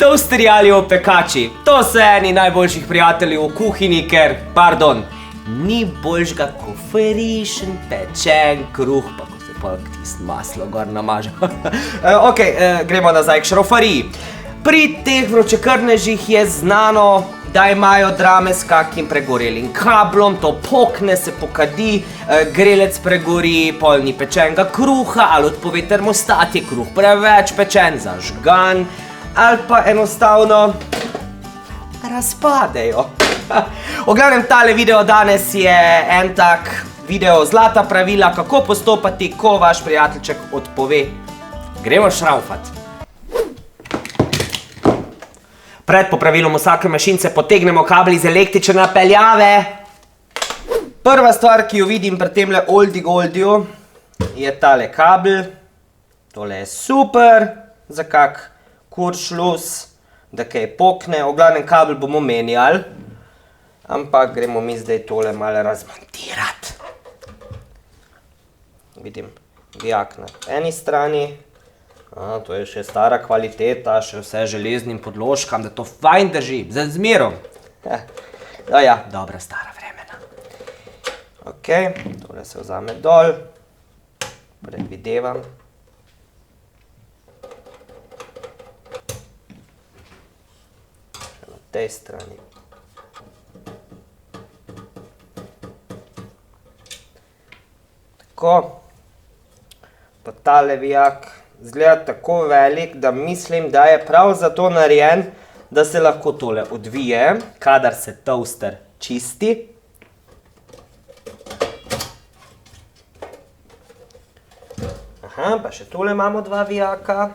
Toasterji ali opekači, to so eni najboljših prijateljev v kuhinji, ker, pardon, ni boljšega kot frišen pečen kruh, pa ko se pa tisto maslo gor namaže. Ok, gremo nazaj k šrofariji. Pri teh vročekrvnežih je znano, da imajo drame s kakim pregorelim kablom, to pokne, se pokadi, grelec pregori, pol ni pečenega kruha, ali odpove termostat, je kruh preveč pečen, zažgan, ali pa enostavno razpadejo. V glavnem, tale video danes je en tak video zlata pravila, kako postopati, ko vaš prijateljček odpove. Gremo šraufat. Pred popravilom vsake mašince potegnemo kabel iz električne napeljave. Prva stvar, ki jo vidim pri temle oldi goldiju, je tale kabel. Tole je super za kak kuršlus, da kaj pokne. V glavnem kabel bomo menjali, ampak gremo mi zdaj tole malo razmontirati. Vidim vijak na eni strani. To je še stara kvaliteta, še vse železnim podložkam, da to fajn drži, za zmerom. Ja, dobra stara vremena. Ok, tole se vzame dol, predvidevam. Še na tej strani. Tako, pa tale vijak izgleda tako velik, da mislim, da je prav zato narejen, da se lahko tole odvije, kadar se toaster čisti. Aha, pa še tole imamo dva vijaka.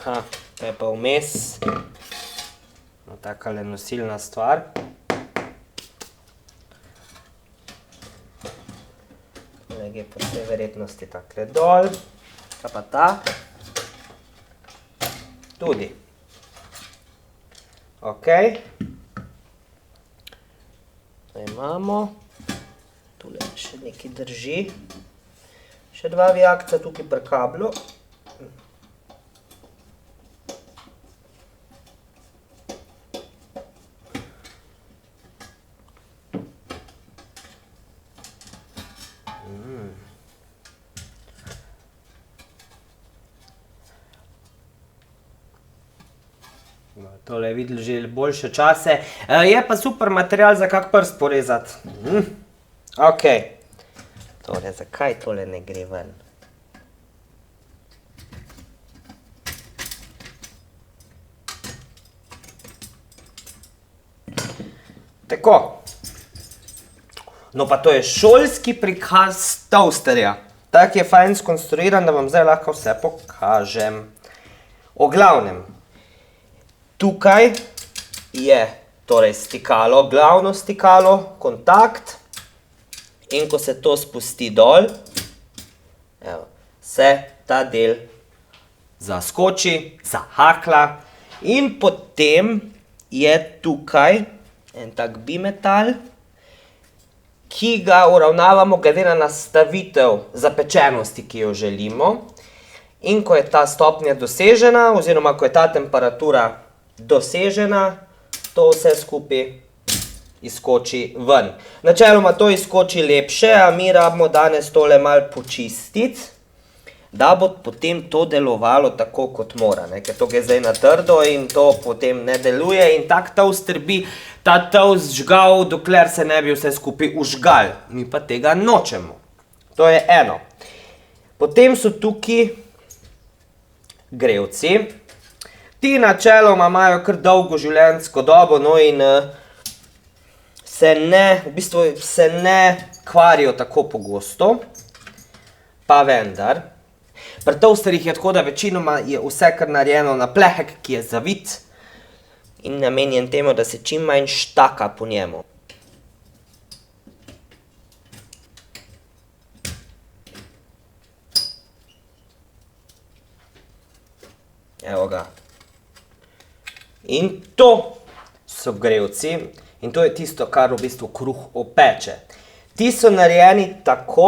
Aha, to je pa vmes, takale nosilna stvar. Nekaj po vsej verjetnosti takle dol, pa ta. Tudi. Ok. To imamo. Tule še nekaj drži. Še dva vijakca tukaj pri kablu. Tole je videli že boljše čase. Je pa super material za kak prst porezati. Ok. Tole, zakaj tole ne gre ven? Tako. No pa to je šolski prikaz toasterja. Tak je fajn skonstruiran, da vam zdaj lahko vse pokažem. O glavnem. Tukaj je torej stikalo, glavno stikalo, kontakt, in ko se to spusti dol, se ta del zaskoči, zahakla, in potem je tukaj en tak bimetal, ki ga uravnavamo glede na nastavitev zapečenosti, ki jo želimo, in ko je ta stopnja dosežena, oziroma ko je ta temperatura dosežena, to vse skupaj izskoči ven. Načeloma to izskoči lepše, a mi rabimo danes tole malo počistiti, da bo potem to delovalo tako, kot mora, ker to gre zdaj na trdo in to potem ne deluje in tak toaster bi ta toast žgal, dokler se ne bi vse skupaj užgal. Mi pa tega nočemo. To je eno. Potem so tukaj grelci. Ti načeloma imajo kar dolgo življenjsko dobo, no in se ne kvarijo tako pogosto, pa vendar. Pri toasterjih je tako, da večinoma je vse kar narejeno na plehek, ki je zavit in namenjen temu, da se čim manj štaka po njemu. Evo ga. In to so grelci in to je tisto, kar v bistvu kruh opeče. Ti so narejeni tako,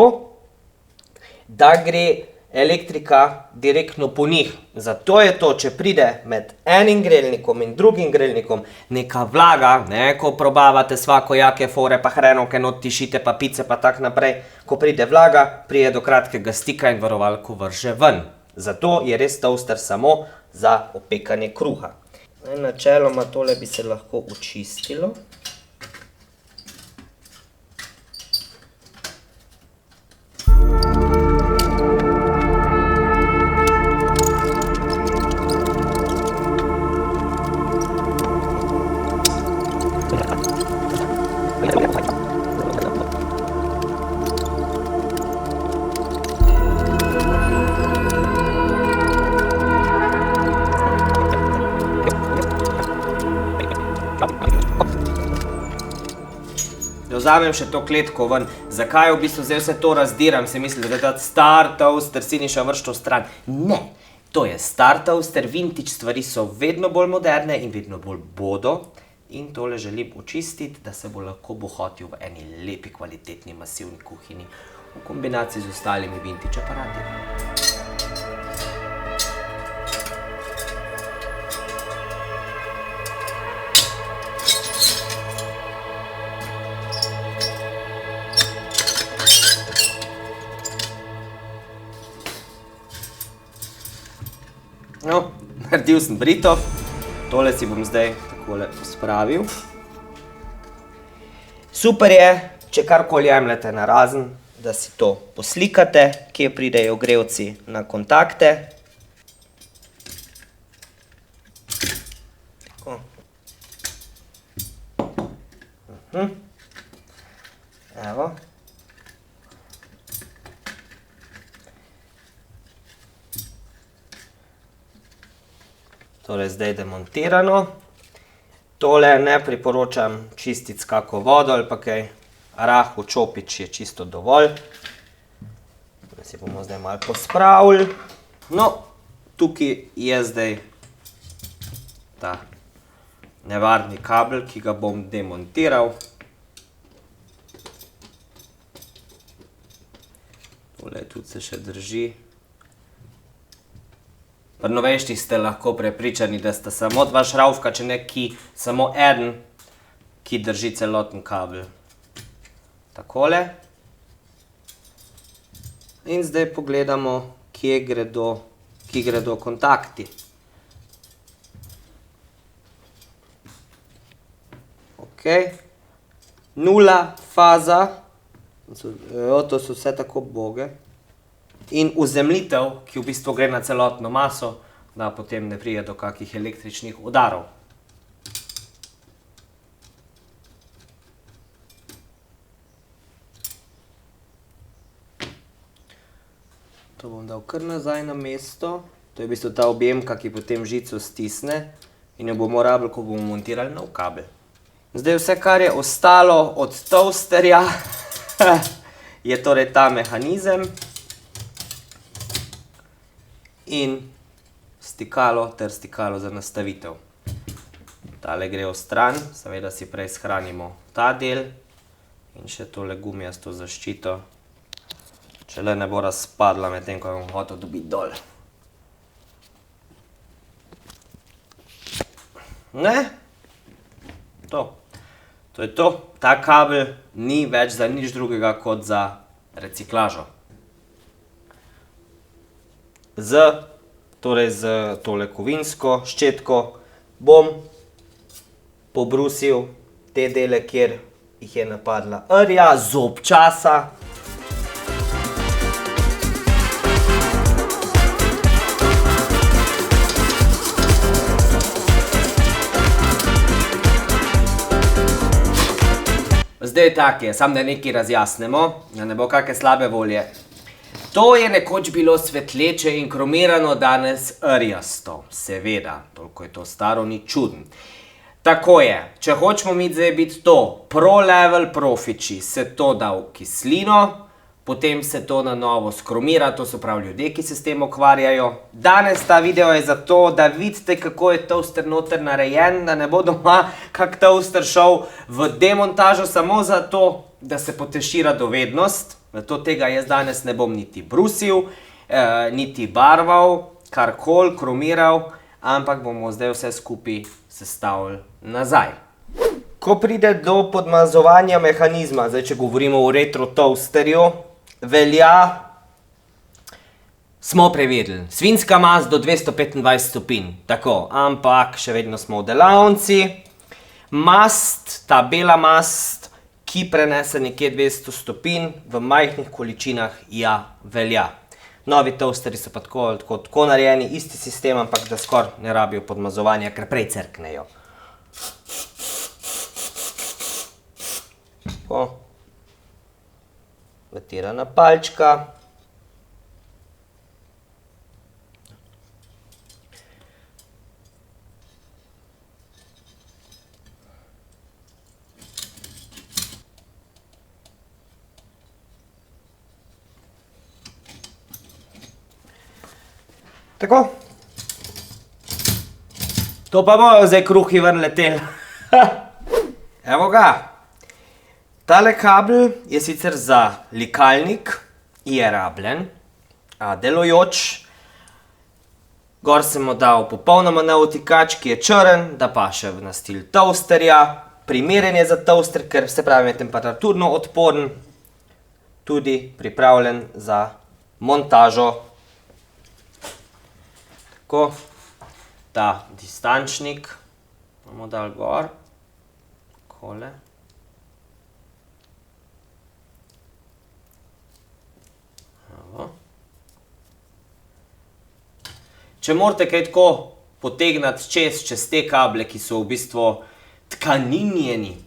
da gre elektrika direktno po njih. Zato je to, če pride med enim grelnikom in drugim grelnikom neka vlaga, ko probavate svakojake fore, pa hrenovke not tišite, pa pice, pa tak naprej. Ko pride vlaga, pride do kratkega stika in varovalko vrže ven. Zato je res toaster samo za opekanje kruha. Načeloma tole bi se lahko očistilo. Vzamem še to kletko ven. Zakaj v bistvu zdaj vse to razdiram? Se mislim, da je ta star toaster Siniša vršil stran. Ne, to je star toaster, vintage stvari so vedno bolj moderne in vedno bolj bodo. In tole želim očistiti, da se bo lahko bohotil v eni lepi, kvalitetni, masivni kuhinji v kombinaciji z ostalimi vintage aparati. No, naredil sem brito, tole si bom zdaj takole pospravil. Super je, če karkoli jemljete narazen, da si to poslikate, kje pridejo grelci na kontakte. Tako. Evo. Tole je zdaj demontirano. Tole ne priporočam čistiti s kako vodo ali pa kaj. Rahu čopič je čisto dovolj. Da si bomo zdaj malo pospravili. No, tukaj je zdaj ta nevarni kabel, ki ga bom demontiral. Tole tudi se še drži. Pri novejših ste lahko prepričani, da sta samo dva šravfka, če ne samo eden, ki drži celoten kabel. Takole. In zdaj pogledamo, kje gredo kontakti. Ok. Nula faza. To so vse tako boge. In uzemljitev, ki v bistvu gre na celotno maso, da potem ne pride do kakih električnih udarov. To bom dal kar nazaj na mesto. To je v bistvu ta objemka, ki potem žico stisne in jo bomo rabili, ko bomo montirali nov kabel. Zdaj vse, kar je ostalo od toasterja, je torej ta mehanizem. In stikalo ter stikalo za nastavitev. Tale gre v stran, seveda si prej shranimo ta del in še tole gumijasto zaščito, če le ne bo razpadla med tem, ko bom hotel dobiti dol. Ne? To je to. Ta kabel ni več za nič drugega kot za reciklažo. Z tole kovinsko ščetko bom pobrusil te dele, kjer jih je napadla rja, zob časa. Zdaj tak je, samo da nekaj razjasnimo, da ne bo kakšne slabe volje. To je nekoč bilo svetleče in kromirano, danes rjasto. Seveda, toliko je to staro, ni čuden. Tako je, če hočemo mi zdaj biti to pro-level profiči, se to da v kislino, potem se to na novo skromira, to so prav ljudje, ki se s tem ukvarjajo. Danes ta video je zato, da vidite, kako je toaster noter narejen, da ne bo doma kak toaster šel v demontažo samo zato, da se potešira dovednost. Zato tega jaz danes ne bom niti brusil, niti barval, karkoli, kromiral, ampak bomo zdaj vse skupaj sestavili nazaj. Ko pride do podmazovanja mehanizma, zdaj če govorimo o retro toasterju, velja, smo preverili, svinjska mast do 225 stopinj, tako, ampak še vedno smo v delavnici. Mast, ta bela mast, ki prenese nekje 200 stopinj v majhnih količinah, ja, velja. Novi toasterji so pa tako narejeni, isti sistem, ampak da skoraj ne rabijo podmazovanja, ker prej crknejo. Tako. Vatirana palčka. Tako. To pa bojo zdaj kruhi ven leteli. Evo ga. Tale kabel je sicer za likalnik, je rabljen, delujoč. Gor sem mu dal popolnoma nov vtikač, ki je črn, da paše na stil toasterja. Primeren je za toaster, ker se pravi je temperaturno odporen, tudi pripravljen za montažo. Tako, ta distančnik bomo dali gor, takole. Če morate kaj tako potegnati čez te kable, ki so v bistvu tkaninjeni,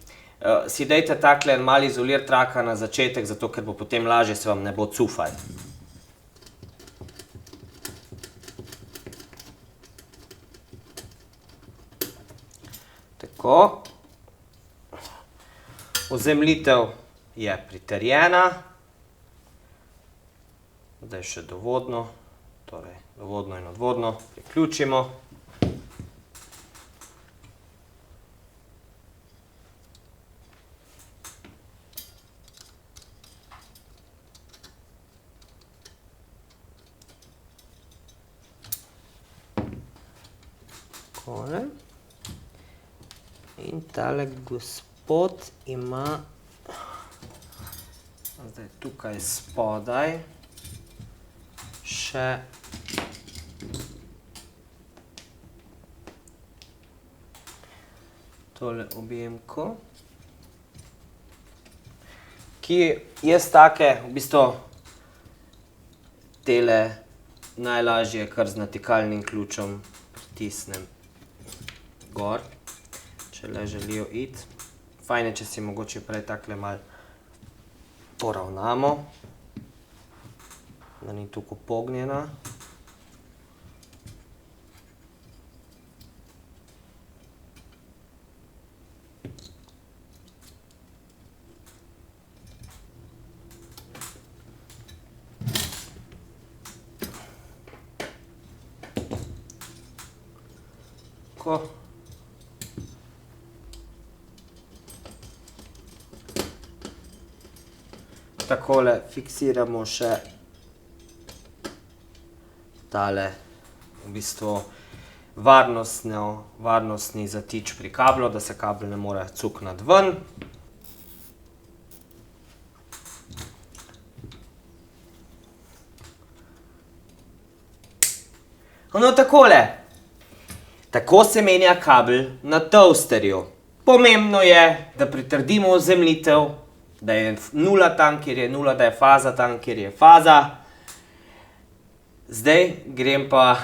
si dajte takle en mali izolir traka na začetek, zato ker bo potem lažje, se vam ne bo cufaj. Tako. Ozemljitev je pritrjena. Zdaj še dovodno, torej dovodno in odvodno priključimo. Takole. In tale gospod ima zdaj tukaj spodaj še tole objemko, ki jaz take, v bistvu tele najlažje kar z natikalnim ključem pritisnem gor, če le želijo iti. Fajn je, če si mogoče prej takle malo poravnamo, da ni toliko pognjena. Tako. Takole fiksiramo še tale v bistvu varnostni zatič pri kablu, da se kabel ne more cukniti ven. No takole. Tako se menja kabel na toasterju. Pomembno je, da pritrdimo ozemljitev, da je nula tam, kjer je nula, da je faza tam, kjer je faza. Zdaj grem pa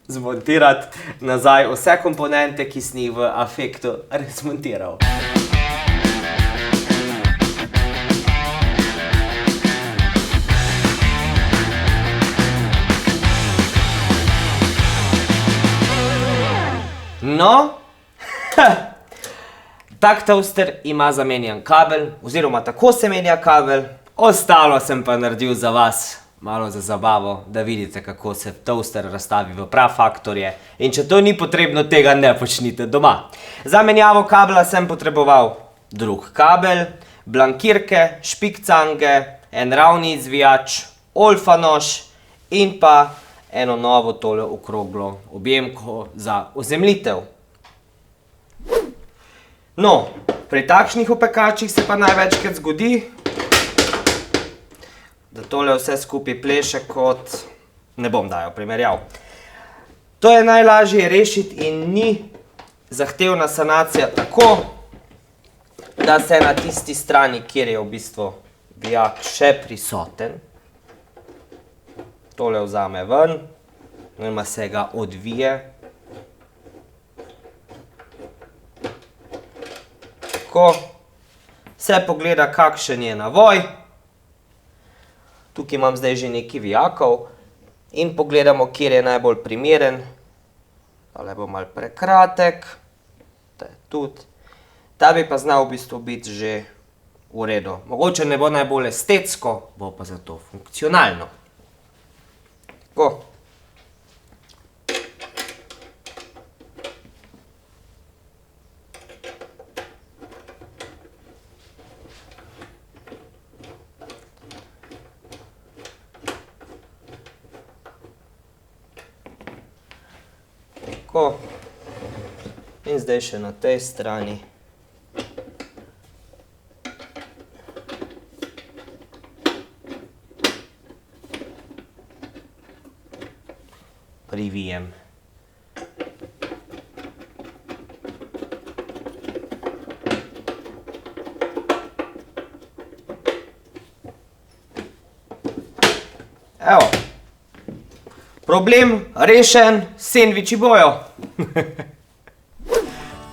zmontirati nazaj vse komponente, ki sem jih v afektu razmontiral. No, tak toaster ima zamenjan kabel, oziroma tako se menja kabel, Ostalo sem pa naredil za vas, malo za zabavo, da vidite, kako se toaster razstavi v prafaktorje. In če to ni potrebno, tega ne počnite doma. Za menjavo kabla sem potreboval drug kabel, blankirke, špikcange, en ravni izvijač, olfanoš in pa eno novo tole okroglo objemko za ozemljitev. No, pri takšnih opekačih se pa največkrat zgodi, da tole vse skupaj pleše kot, ne bom dajal primerjav. To je najlažje rešiti in ni zahtevna sanacija tako, da se na tisti strani, kjer je v bistvu vijak še prisoten, tole vzame ven, oziroma se ga odvije. Tako, se pogleda, kakšen je navoj. Tukaj imam zdaj že nekaj vijakov in pogledamo, kjer je najbolj primeren. Tale bo malo prekratek, ta je tudi. Ta bi pa znal v bistvu biti že v redu. Mogoče ne bo najbolj estetsko, bo pa zato funkcionalno. Tako. Tako. In zdaj še na tej strani. Privijem. Evo. Problem rešen, sendviči bojo.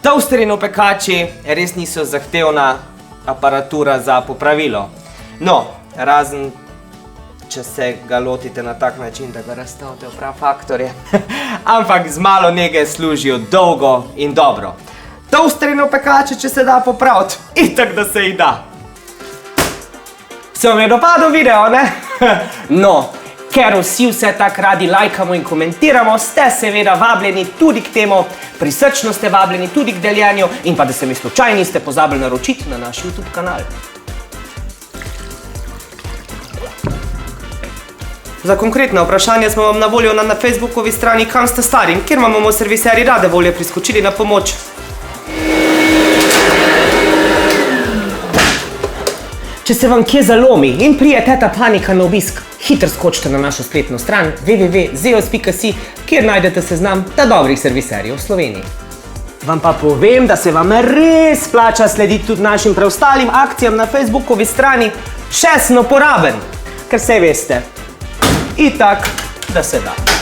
Toaster in opekači res niso zahtevna aparatura za popravilo. No, razen če se ga lotite na tak način, da ga razstavite v prafaktorje. Ampak z malo nege služijo dolgo in dobro. Toaster in opekači, če se da popraviti, itak da se jih da. Se vam je dopadel video, ne? No, ker vsi vse tak radi lajkamo in komentiramo, ste seveda vabljeni tudi k temu, prisrčno ste vabljeni tudi k deljenju in pa da se mi slučajno niste pozabili naročiti na naš YouTube kanal. Za konkretna vprašanja smo vam na voljo na Facebookovi strani Kam ste stari, kjer vam bomo serviserji rade volje priskočili na pomoč. Če se vam kje zalomi in prije teta panika na obisk, hitro skočite na našo spletno stran www.zeos.si, kjer najdete seznam dobrih serviserjev v Sloveniji. Vam pa povem, da se vam res splača slediti tudi našim preostalim akcijam na Facebookovi strani Še sem uporaben, ker saj veste, itak, da se da.